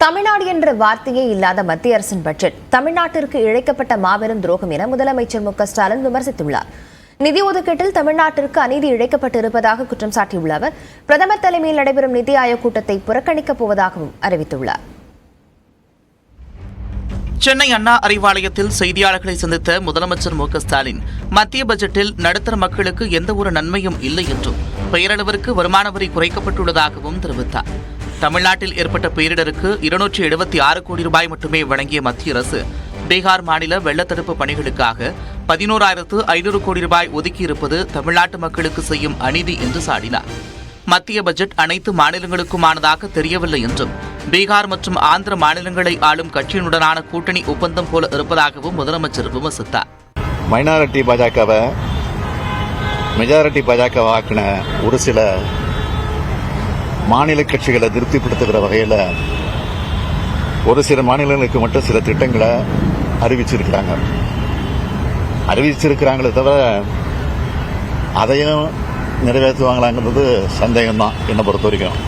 தமிழ்நாடு என்ற வார்த்தையே இல்லாத மத்திய அரசின் பட்ஜெட் தமிழ்நாட்டிற்கு இழைக்கப்பட்ட மாபெரும் துரோகம் என முதலமைச்சர் மு.க.ஸ்டாலின் விமர்சித்துள்ளார். நிதி ஒதுக்கீட்டில் தமிழ்நாட்டிற்கு அநீதி இழைக்கப்பட்டிருப்பதாக குற்றம் சாட்டியுள்ள அவர், பிரதமர் தலைமையில் நடைபெறும் நிதி ஆயோக் கூட்டத்தை புறக்கணிக்கப் போவதாகவும் அறிவித்துள்ளார். சென்னை அண்ணா அறிவாலயத்தில் செய்தியாளர்களை சந்தித்த முதலமைச்சர் மு.க.ஸ்டாலின், மத்திய பட்ஜெட்டில் நடுத்தர மக்களுக்கு எந்தவொரு நன்மையும் இல்லை என்றும் பெயரளவிற்கு வருமான வரி குறைக்கப்பட்டுள்ளதாகவும் தெரிவித்தார். தமிழ்நாட்டில் ஏற்பட்ட பேரிடருக்கு 276 கோடி ரூபாய் மட்டுமே வழங்கிய மத்திய அரசு பீகார் மாநில வெள்ளத்தடுப்பு பணிகளுக்காக 11,500 கோடி ரூபாய் ஒதுக்கியிருப்பது தமிழ்நாட்டு மக்களுக்கு செய்யும் அநீதி என்று சாடினார். மத்திய பட்ஜெட் அனைத்து மாநிலங்களுக்குமானதாக தெரியவில்லை என்றும் பீகார் மற்றும் ஆந்திர மாநிலங்களை ஆளும் கட்சியினுடனான கூட்டணி ஒப்பந்தம் போல இருப்பதாகவும் முதலமைச்சர் விமர்சித்தார். மைனாரிட்டி பாஜகவை மெஜாரிட்டி பாஜக ஆக்கின ஒரு சில மாநில கட்சிகளை திருப்திப்படுத்துகிற வகையில் ஒரு சில மாநிலங்களுக்கு மட்டும் சில திட்டங்களை அறிவிச்சிருக்கிறாங்களே தவிர அதையும் நிறைவேற்றுவாங்களாங்கிறது சந்தேகம்தான் என்னை பொறுத்த வரைக்கும்.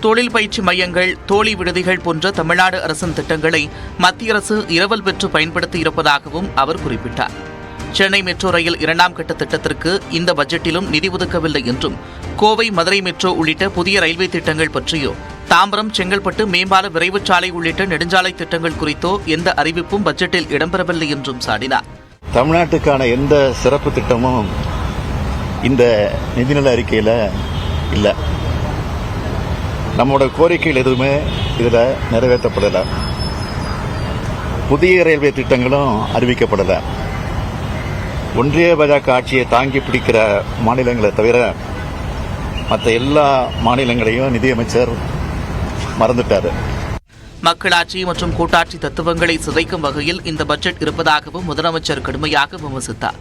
தொழில் பயிற்சி மையங்கள், தோழி விடுதிகள் போன்ற தமிழ்நாடு அரசின் திட்டங்களை மத்திய அரசு இரவல் பெற்று பயன்படுத்தி இருப்பதாகவும் அவர் குறிப்பிட்டார். சென்னை மெட்ரோ ரயில் 2ஆம் கட்ட திட்டத்திற்கு இந்த பட்ஜெட்டிலும் நிதி ஒதுக்கவில்லை என்றும், கோவை மதுரை மெட்ரோ உள்ளிட்ட புதிய ரயில்வே திட்டங்கள் பற்றியோ, தாம்பரம் செங்கல்பட்டு மேம்பால விரைவுச் சாலை உள்ளிட்ட நெடுஞ்சாலை திட்டங்கள் குறித்தோ எந்த அறிவிப்பும் பட்ஜெட்டில் இடம்பெறவில்லை என்றும் சாடினார். தமிழ்நாட்டுக்கான எந்த சிறப்பு திட்டமும் இந்த நிதிநிலை அறிக்கையில் இல்லை. நம்மளோட கோரிக்கைகள் எதுவுமே இதில் நிறைவேற்றப்படலை. புதிய ரயில்வே திட்டங்களும் அறிவிக்கப்படலை. ஒன்றிய பாஜக ஆட்சியை தாங்கி பிடிக்கிற மாநிலங்களை தவிர மற்ற எல்லா மாநிலங்களையும் நிதியமைச்சர் மறந்துட்டார். மக்களாட்சி மற்றும் கூட்டாட்சி தத்துவங்களை சிதைக்கும் வகையில் இந்த பட்ஜெட் இருப்பதாகவும் முதலமைச்சர் கடுமையாக விமர்சித்தார்.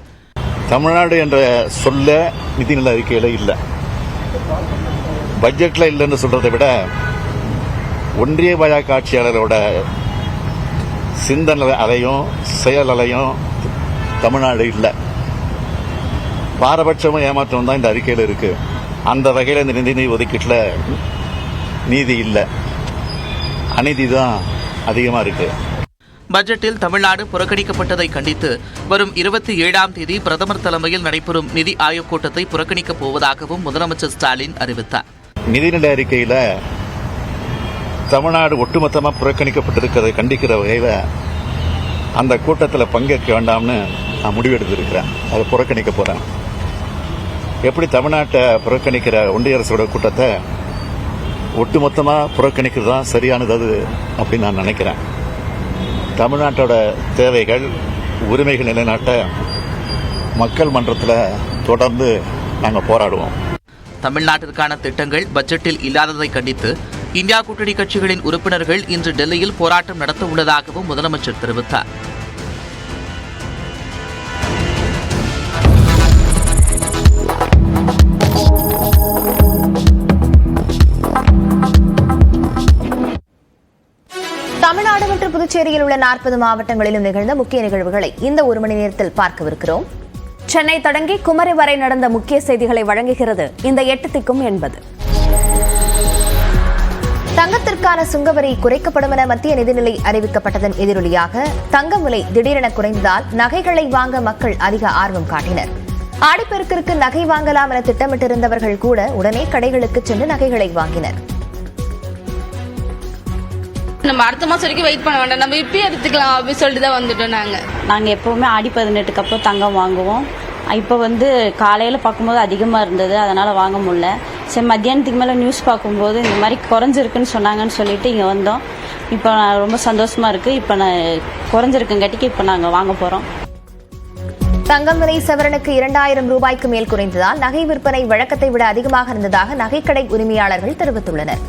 தமிழ்நாடு என்ற சொல்ல நிதிநிலை அறிக்கையில் இல்லை, பட்ஜெட்ல இல்லைன்னு சொல்றதை விட ஒன்றிய பாஜக ஆட்சியாளரோட சிந்தனை அலையும் செயல் அலையும் தமிழ்நாடு இல்லை. பாரபட்சமும் ஏமாற்றம் தான் இந்த அறிக்கையில் இருக்கு. அந்த வகையில் இந்த நிதி ஒதுக்கீட்டில் நீதி இல்லை, அநீதி தான் அதிகமாக இருக்கு. பட்ஜெட்டில் தமிழ்நாடு புறக்கணிக்கப்பட்டதை கண்டித்து வரும் 27ஆம் தேதி பிரதமர் தலைமையில் நடைபெறும் நிதி ஆயோக் கூட்டத்தை புறக்கணிக்கப் போவதாகவும் முதலமைச்சர் ஸ்டாலின் அறிவித்தார். நிதிநிலை அறிக்கையில் தமிழ்நாடு ஒட்டுமொத்தமாக புறக்கணிக்கப்பட்டிருக்கிறதை கண்டிக்கிற வகையில் அந்த கூட்டத்தில் பங்கேற்க வேண்டாம்னு நான் முடிவெடுத்திருக்கிறேன். அதை புறக்கணிக்க போகிறேன். எப்படி தமிழ்நாட்டை புறக்கணிக்கிற ஒன்றிய அரசோட கூட்டத்தை ஒட்டுமொத்தமாக புறக்கணிக்கிறது தான் சரியானது அது அப்படின்னு நான் நினைக்கிறேன். தமிழ்நாட்டோட தேவைகள், உரிமைகள் நிலைநாட்ட மக்கள் மன்றத்தில் தொடர்ந்து நாங்கள் போராடுவோம். தமிழ்நாட்டிற்கான திட்டங்கள் பட்ஜெட்டில் இல்லாததை கண்டித்து இந்தியா கூட்டணி கட்சிகளின் உறுப்பினர்கள் இன்று டெல்லியில் போராட்டம் நடத்த உள்ளதாகவும் முதலமைச்சர் தெரிவித்தார். தமிழ்நாடு மற்றும் புதுச்சேரியில் உள்ள 40 மாவட்டங்களிலும் நிகழ்ந்த முக்கிய நிகழ்வுகளை இந்த ஒரு மணி நேரத்தில் பார்க்கவிருக்கிறோம். சென்னை தொடங்கி குமரி வரை நடந்த முக்கிய செய்திகளை வழங்குகிறது இந்த 8 திக்கும் என்பது. தங்கத்திற்கான சுங்கவரி குறைக்கப்படும் என மத்திய நிதிநிலை அறிவிக்கப்பட்டதன் எதிரொலியாக தங்கம் விலை திடீரென குறைந்ததால் நகைகளை வாங்க மக்கள் அதிக ஆர்வம் காட்டினர். ஆடிப்பெருக்கிற்கு நகை வாங்கலாம் என திட்டமிட்டிருந்தவர்கள் கூட உடனே கடைகளுக்கு சென்று நகைகளை வாங்கினர். நம்ம அடுத்த மாசம் வரைக்கும் வெயிட் பண்ண வேண்டாம், நம்ம இப்பயே எடுத்துக்கலாம் அப்படின்னு சொல்லிட்டு தான் வந்துட்டோம். நாங்க எப்பவுமே ஆடி 18க்கு அப்புறம் தங்கம் வாங்குவோம். இப்போ காலையில் பார்க்கும்போது அதிகமாக இருந்தது, அதனால் வாங்க முடியல. சரி, மத்தியானத்துக்கு மேலே நியூஸ் பார்க்கும்போது இந்த மாதிரி குறைஞ்சிருக்குன்னு சொன்னாங்கன்னு சொல்லிட்டு இங்கே வந்தோம். இப்போ ரொம்ப சந்தோஷமா இருக்குது. இப்போ குறைஞ்சிருக்குங்காட்டிக்கு இப்போ நாங்கள் வாங்க போகிறோம். தங்கம் விலை சவரனுக்கு 2000 ரூபாய்க்கு மேல் குறைந்ததால் நகை விற்பனை வழக்கத்தை விட அதிகமாக இருந்ததாக நகைக்கடை உரிமையாளர்கள் தெரிவித்துள்ளனர்.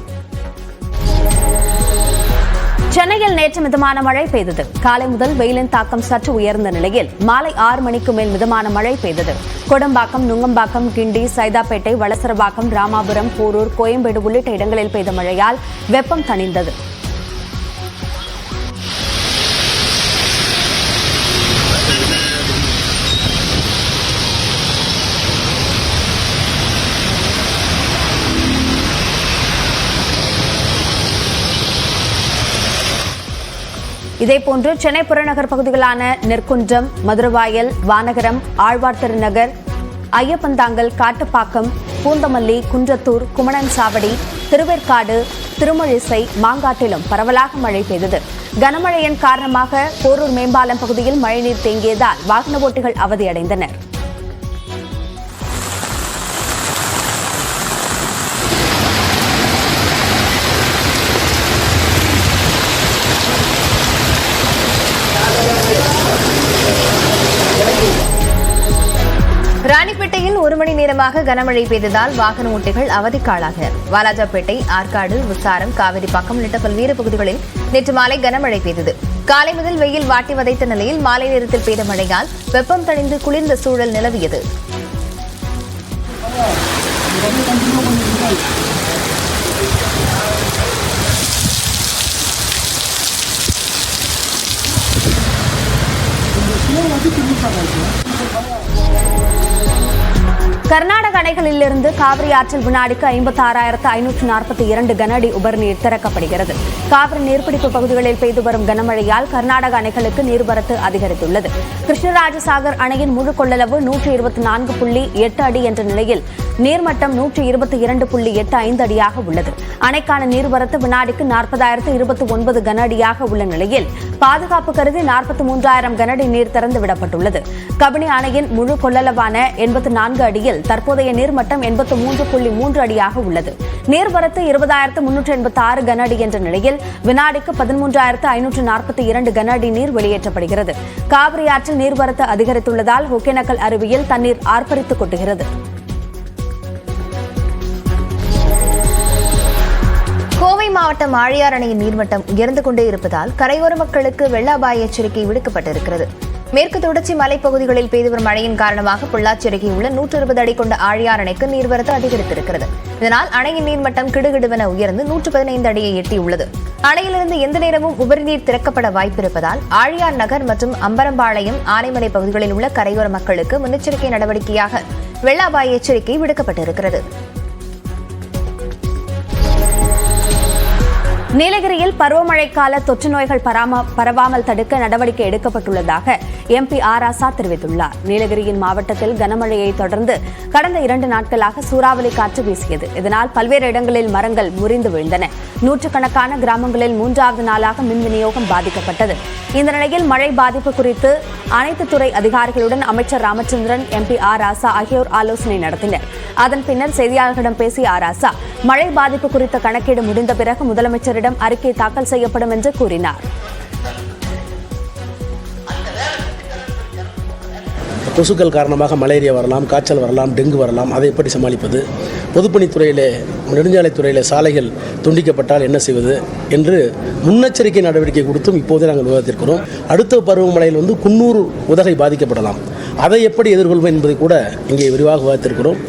சென்னையில் நேற்று மிதமான மழை பெய்தது. காலை முதல் வெயிலின் தாக்கம் சற்று உயர்ந்த நிலையில் மாலை 6 மணிக்கு மேல் மிதமான மழை பெய்தது. கொடம்பாக்கம், நுங்கம்பாக்கம், கிண்டி, சைதாப்பேட்டை, வளசரபாக்கம், ராமாபுரம், போரூர், கோயம்பேடு உள்ளிட்ட இடங்களில் பெய்த மழையால் வெப்பம் தணிந்தது. இதேபோன்று சென்னை புறநகர் பகுதிகளான நெற்குன்றம், மதுரவாயல், வானகரம், ஆழ்வார் திருநகர், ஐயப்பந்தாங்கல், காட்டுப்பாக்கம், பூந்தமல்லி, குன்றத்தூர், குமணன் சாவடி, திருவேற்காடு, திருமழிசை, மாங்காட்டிலும் பரவலாக மழை பெய்தது. கனமழையின் காரணமாக போரூர் மேம்பாலம் பகுதியில் மழைநீர் தேங்கியதால் வாகன ஓட்டிகள் அவதியடைந்தனர். ராணிப்பேட்டையில் 1 மணி நேரமாக கனமழை பெய்ததால் வாகன ஓட்டிகள் அவதிக்காளாகினர். வாலாஜாப்பேட்டை, ஆற்காடு, விசாரம், காவிரிப்பாக்கம் உள்ளிட்ட பல்வேறு பகுதிகளில் நேற்று மாலை கனமழை பெய்தது. காலை முதல் வெயில் வாட்டி வதைத்த நிலையில் மாலை நேரத்தில் பெய்த மழையால் வெப்பம் தணிந்து குளிர்ந்த சூழல் நிலவியது. கர்நாடக அணைகளிலிருந்து காவிரி ஆற்றில் வினாடிக்கு 56,542 கன அடி உபரிநீர் திறக்கப்படுகிறது. காவிரி நீர்பிடிப்பு பகுதிகளில் பெய்து வரும் கனமழையால் கர்நாடக அணைகளுக்கு நீர்வரத்து அதிகரித்துள்ளது. கிருஷ்ணராஜசாகர் அணையின் முழு கொள்ளளவு 124.8 அடி என்ற நிலையில் நீர்மட்டம் 122.85 அடியாக உள்ளது. அணைக்கான நீர்வரத்து வினாடிக்கு 40,029 கன அடியாக உள்ள நிலையில் பாதுகாப்பு கருதி 43,000 கன அடி நீர் திறந்து விடப்பட்டுள்ளது. கபினி அணையின் முழு கொள்ளளவான 84 அடியில் தற்போதைய நீர்மட்டம் 83.3 அடியாக உள்ளது. நீர்வரத்து 20,386 கன அடி என்ற நிலையில் வினாடிக்கு 13,542 கன அடி நீர் வெளியேற்றப்படுகிறது. காவிரி ஆற்றில் நீர்வரத்து அதிகரித்துள்ளதால் ஒகேனக்கல் அருவியில் தண்ணீர் ஆர்ப்பரித்து கொட்டுகிறது. கோவை மாவட்டம் ஆழியார் அணையின் நீர்மட்டம் உயர்ந்து கொண்டே இருப்பதால் கரையோர மக்களுக்கு வெள்ள அபாய எச்சரிக்கை விடுக்கப்பட்டிருக்கிறது. மேற்கு தொடர்ச்சி மலைப்பகுதிகளில் பெய்து வரும் மழையின் காரணமாக பொள்ளாச்சி அருகே உள்ள 120 அடி கொண்ட ஆழியார் அணைக்கு நீர்வரத்து அதிகரித்திருக்கிறது. இதனால் அணையின் நீர்மட்டம் கிடுகிடுவென உயர்ந்து 115 அடியை எட்டியுள்ளது. அணையிலிருந்து எந்த நேரமும் உபரிநீர் திறக்கப்பட வாய்ப்பிருப்பதால் ஆழியார் நகர் மற்றும் அம்பரம்பாளையம், ஆனைமலை பகுதிகளில் உள்ள கரையோர மக்களுக்கு முன்னெச்சரிக்கை நடவடிக்கையாக வெள்ள அபாய எச்சரிக்கை விடுக்கப்பட்டிருக்கிறது. நீலகிரியில் பருவமழைக்கால தொற்று நோய்கள் பரவாமல் தடுக்க நடவடிக்கை எடுக்கப்பட்டுள்ளதாக MP ஆர் ராசா தெரிவித்துள்ளார். நீலகிரியின் மாவட்டத்தில் கனமழையை தொடர்ந்து கடந்த 2 நாட்களாக சூறாவளி காற்று வீசியது. இதனால் பல்வேறு இடங்களில் மரங்கள் முறிந்து விழுந்தன. நூற்றுக்கணக்கான கிராமங்களில் 3வது நாளாக மின் விநியோகம் பாதிக்கப்பட்டது. இந்த நிலையில் மழை பாதிப்பு குறித்து அனைத்து துறை அதிகாரிகளுடன் அமைச்சர் ராமச்சந்திரன், MP ஆர் ராசா ஆகியோர் ஆலோசனை நடத்தினர். அதன் பின்னர் செய்தியாளர்களிடம் பேசிய ஆர் ராசா, மழை பாதிப்பு குறித்த கணக்கீடு முடிந்த பிறகு முதலமைச்சரிடம் அறிக்கை தாக்கல் செய்யப்படும் என்று கூறினார். கொசுக்கள் காரணமாக மலேரியா வரலாம், காய்ச்சல் வரலாம், டெங்கு வரலாம். அதை எப்படி சமாளிப்பது? பொதுப்பணித்துறையிலே, நெடுஞ்சாலைத்துறையிலே சாலைகள் துண்டிக்கப்பட்டால் என்ன செய்வது என்று முன்னெச்சரிக்கை நடவடிக்கை கொடுத்தும் இப்போதே நாங்கள் விவாதித்திருக்கிறோம். அடுத்த பருவமழையில் குன்னூர், உதகை பாதிக்கப்படலாம். அதை எப்படி எதிர்கொள்வோம் என்பதை கூட இங்கே விரிவாக விவாதித்திருக்கிறோம்.